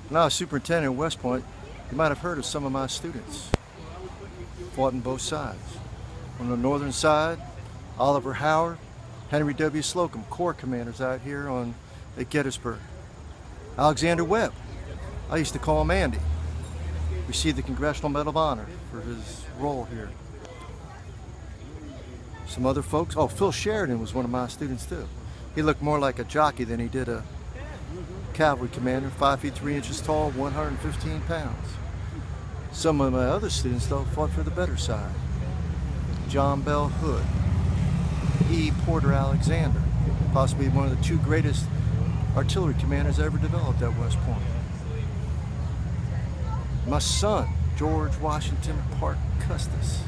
When I was superintendent at West Point, you might have heard of some of my students. Fought on both sides. On the northern side, Oliver Howard, Henry W. Slocum, Corps commanders out here at Gettysburg. Alexander Webb, I used to call him Andy, received the Congressional Medal of Honor for his role here. Some other folks, Phil Sheridan was one of my students too. He looked more like a jockey than he did a cavalry commander, 5 feet 3 inches tall, 115 pounds. Some of my other students, though, fought for the better side. John Bell Hood, E. Porter Alexander, possibly one of the 2 greatest artillery commanders ever developed at West Point. My son, George Washington Park Custis,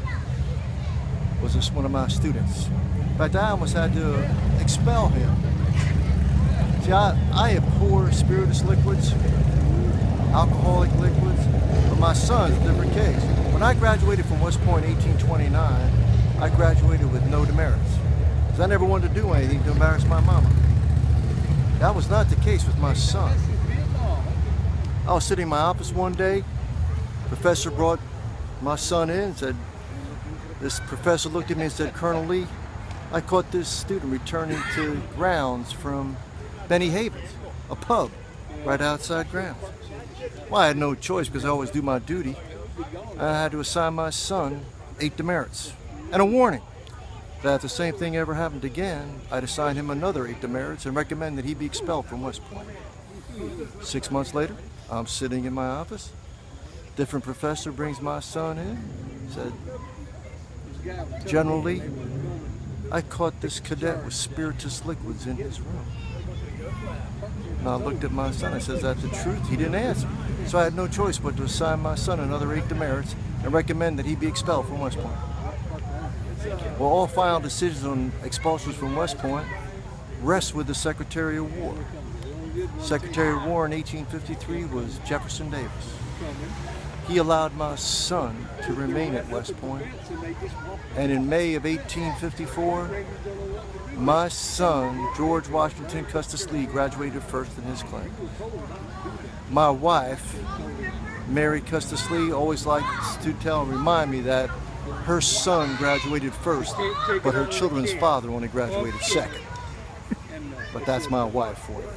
was just one of my students. In fact, I almost had to expel him. See, I abhor spirituous liquids, alcoholic liquids, but my son's a different case. When I graduated from West Point in 1829, I graduated with no demerits, because I never wanted to do anything to embarrass my mama. That was not the case with my son. I was sitting in my office one day, professor brought my son in and said, this professor looked at me and said, Colonel Lee, I caught this student returning to grounds from Benny Havens, a pub right outside grounds. Well, I had no choice because I always do my duty. I had to assign my son 8 demerits and a warning that if the same thing ever happened again, I'd assign him another 8 demerits and recommend that he be expelled from West Point. 6 months later, I'm sitting in my office. Different professor brings my son in, said, General Lee, I caught this cadet with spirituous liquids in his room. And I looked at my son and said, is that the truth? He didn't answer. So I had no choice but to assign my son another 8 demerits and recommend that he be expelled from West Point. Well, all final decisions on expulsions from West Point rest with the Secretary of War. Secretary of War in 1853 was Jefferson Davis. He allowed my son to remain at West Point, and in May of 1854, my son, George Washington Custis Lee, graduated first in his class. My wife, Mary Custis Lee, always likes to remind me that her son graduated first, but her children's father only graduated second. But that's my wife for you.